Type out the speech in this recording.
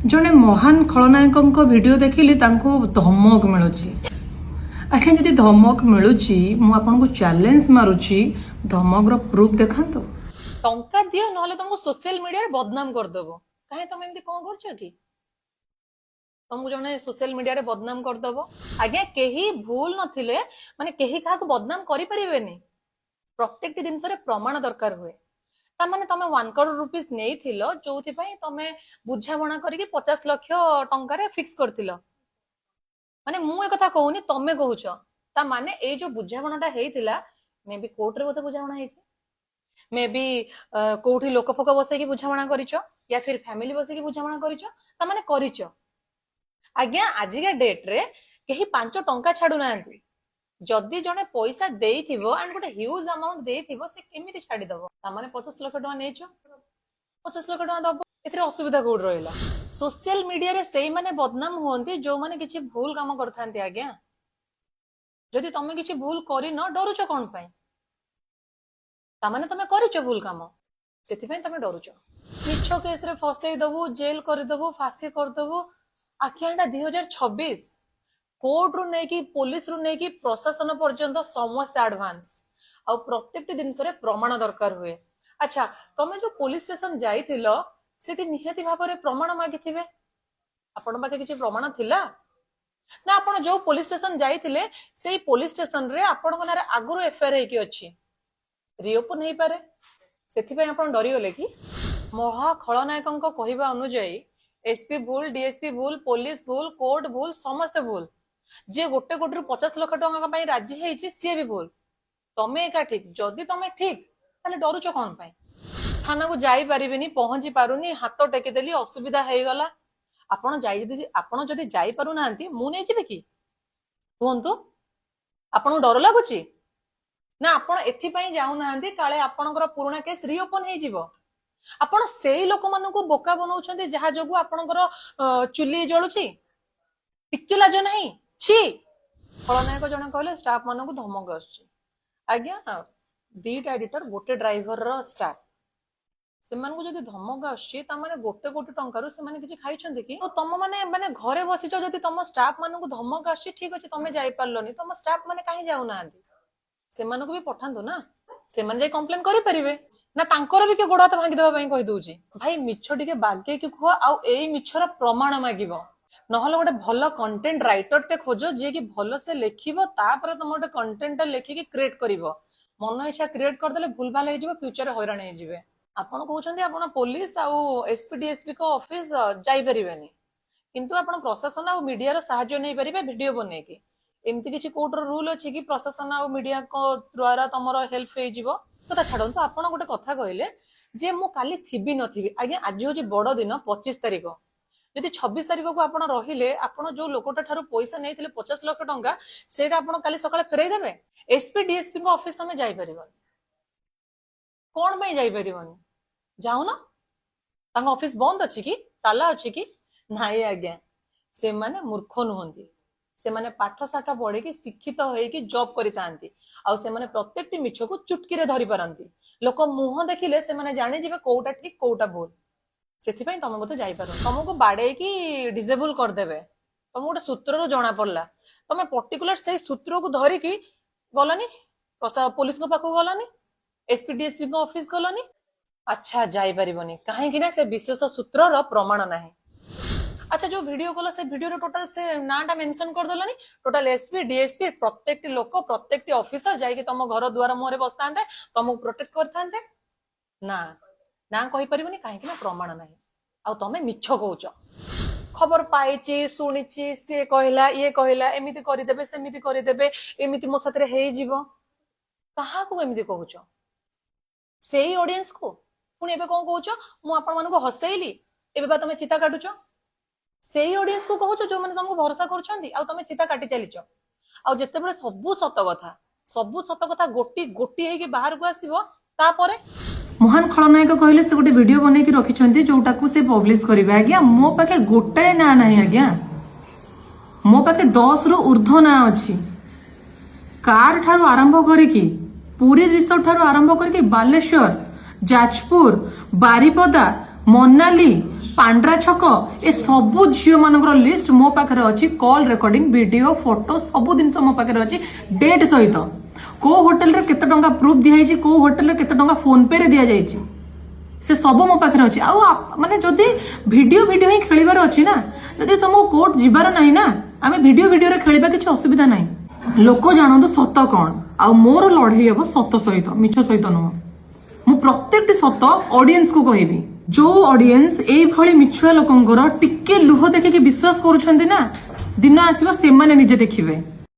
जड़े महान खलनायक भिडियो देखिली धमक मिलूची आखिर जदि धमक मिलूची मुझे चैलेंज मारुची धमक प्रूफ देखा टंका दियो नहले तुमको सोशल मीडिया रे बदनाम करदेव कहीं तुम एमती कौन कर कि तुमको जने सोशल मीडिया रे बदनाम करदेव आज्ञा कहीं भूल नथिले माने कहीं क्या बदनाम करि परिबेनी प्रत्येक जिनस प्रमाण दरकार हुए ताने तमे 1 करोड़ रुपीस नहीं थिलो जोथि पई तमे बुझाबणा करिके 50 लाख टंका रे फिक्स करथिलो माने मु ए कथा कहूनी तमे कहूछ ता माने ए जो बुझाबणाटा हेइथिला मे बी कोर्ट रे बोधे बुझाबणा हेइछि मे बी कोठी लोक फोक बसे की बुझाबणा करिचो या फिर फैमिली बसे की बुझाबणा करिचो ता माने करिचो आज्ञा आजिका डेट रे केही 5 टंका छाडू नांती जदि जने पैसा देइथिबो एंड गोटे ह्यूज अमाउंट देइथिबो से केमिति छाडी दबो ता माने 50 लाख टका नेचो 50 लाख टका दबो एथरे असुविधा कोड रहला सोशल मीडिया रे सेई माने बदनाम होंती जो माने किछि भूल काम करथांती आज्ञा जदि तमे किछि भूल करि न डरुचो कोन पई ता माने तमे करिचो भूल काम सेति पई तमे डरुचो मिछो केस रे फसई दबो जेल कर दबो फांसी कर दबो आखियाटा 2026 कोर्ट रु नहीं कि पुलिस रु नहीं कि प्रशासन पर्यंत समस्त एडवांस आ प्रत्येक जिनस प्रमाण दरकार हुए अच्छा तमे जो पुलिस स्टेशन जाइथिलो सेठी निहाती भाबरे प्रमाण मागिथिबे आपण पाखे किछि प्रमाण थिला ना आपण जो पुलिस स्टेशन जाइथिले सेई पुलिस स्टेशन रे आपण को नारे आगुरो एफआईआर हेकी अछि रिओपन हेई पारे सेथि पय आपण डरी गले कि महा खलनायकंको कहिबा अनुଯାयी एसपी भूल डीएसपी भूल पुलिस भूल कोर्ट भूल समस्त भूल जे गोटे कोटी 50 लाख टका राजी है सी भी भूल तमे एका ठीक जदि तमे ठीक ताले डरुचो कौन पाई थाना को जाई पारिबेनी पहुंची पारुनी हाथ टेकीदेली असुविधा हो गला आपण जदि जाई पारु नांती मु नै जिबे कि कहंतु आपण डर लागुची ना आपण एथि पई जाउ नांती काले आपणकर पुराना केस रीओपन हे जिवो आपण सेई लोक मानको बोका बनाउछन्ती जहा जोगु आपणकर चुली जळुची टिके लाज नाही छी खलनायक जने कहले स्टाफ मानक धमक आछी आज्ञा दीटा एडिटर गोटे ड्राइवर रो स्टाफ से मानक जदि धमक आछी ता माने गोटे कोटी टंका रो से माने किछि खाइछन्ती कि तो तम माने माने घरे बसिचो जदि तम स्टाफ मानक धमक आछी ठीक अछि तमे जाई पारलोनी तम स्टाफ माने काहे जाउ नांती से मानक भी पठांदो ना से माने जाई कंप्लेन करि परिबे ना तांकर भी के गोड़ा हाथ भांगी देबा पई कहि दोउची भाई मिछ टिके बागे कि खो आ एई मिछर प्रमाण मागिबो नहले गोटे भल कंटेंट राइटर टे खोज जे कि भल से लिखिबो तापर तुम गोटे कंटेंट लिखिकी क्रिएट करिवो मन इच्छा क्रिएट करदेले भूल भाल हो जिवो फ्यूचर हैरान हो जिवे आपण कहउछन्ती आपण पुलिस आ एसपी डीएसपी को ऑफिस जाई परिबेनी किंतु आपण प्रशासन आ मीडिया रो सहायता नै परिबे वीडियो बने के एमती किछि कोर्ट रो रूल अछि कि प्रशासन आ मीडिया को द्वारा तमरो हेल्प हो जिवो तो छाड़ନ୍ତୁ आपण गोटे कथा कहले जे मु काली थिबी नथिबी आज्ञा आज होची बड़ दिन 25 तारिख यदि 26 तारिख को आपण रहिले आपण जो लोकटा ठारू पैसा नैथिले 50 लाख टंका सेटा आपण काली सकाळे फेराई देबे एसपी डीएसपी को ऑफिस तमे जाई परिबो कोन में जाई परिबोनी जाऊ ना तांग ऑफिस बंद अछि कि ताला अछि कि नाही आज्ञा से माने मूर्ख नहंती से माने पाठ साठ पढ़े कि शिक्षित होई कि जॉब करितांती आ से माने प्रत्येकटी मिछ को चुटकी रे धरि पारंती लोक मुह देखिले से माने जानि जिवे कोउटा ठीक कोउटा भूल सेथि पई तम बोते जाई पारो तुमको बाडे कि डिसेबल कर देबे तुम गोटे सूत्र रो जणा पड़ला तमे पर्टिकुलर से सूत्र को धरि कि गलनी पुलिस को पाखो गलनी एसपी डीएसपी को ऑफिस गलनी अच्छा जाई परिबनी काहे कि ना से विशेष सूत्र रो प्रमाण नाही अच्छा जो वीडियो कल से वीडियो रो टोटल से नाटा मेंशन कर दलनी टोटल एसपी डीएसपी प्रत्येक लोक प्रत्येक ऑफिसर जाई कि तुम घर द्वार मोरे बसतांते तुमको प्रोटेक्ट करथांते ना ना कहि परिबनी काहे कि ना प्रमाण नाही आ तमे मिछ कहउछ खबर पाइची सुनिची से कहला ये कहला एमिति करि देबे सेमिति करि देबे एमिति मो साथरे हेइ जीवो कहा को एमिति कहउछ सेही ऑडियंस को पुनी एबे कोन कहउछ मु आपण मानको हसैली एबे बा तमे चिता काटुछ सेही ऑडियंस को कहउछ जो माने तुमको भरोसा करछंती आ तमे चिता काटी चलीछ आ जते बेले सब सत कथा गोटी गोटी हेकी बाहर को आसीबो तापरे महान खलनायक कहले से गोटे वीडियो बने कि रखिछन्ती जोटा को से पब्लिश करिवे आज्ञा मो पाखे गोटाए ना नाही आज्ञा मो पाखे 10 रु ऊर्ध्व ना अछि कार ठारू आरंभ करिकी पुरी रिसोर्ट ठारू आरंभ करिकी बालेश्वर जाजपुर बारिपदा मोनाली पांड्रा छक ए सबु झील मानकर लिस्ट मो पाखे अच्छी कॉल रिकॉर्डिंग वीडियो फोटो सब जिन मो पाखे अच्छी डेट सहित को होटल रे केते टंका प्रूफ दिया को होटल रे केते टंका फोन पे रे दिया जायछि से सब मो पाखे अच्छी माने जदि वीडियो वीडियो ही खेलिबार अच्छी ना जदि तुमको कोर्ट जीवार नहीं ना आमे वीडियो वीडियो रे खेलिबा किछि असुविधा नहीं लोक जानतु सत कौन आ मोर लड़ाई हम सत सहित मिछ सहित नुह मु प्रत्येक सत ऑडियंस को कहबी जो ऑडियंस एई भली मिछुआ लोकंकर टिके लुह देखिके विश्वास करूछंती ना दिन आसीबा से माने निजे देखिबे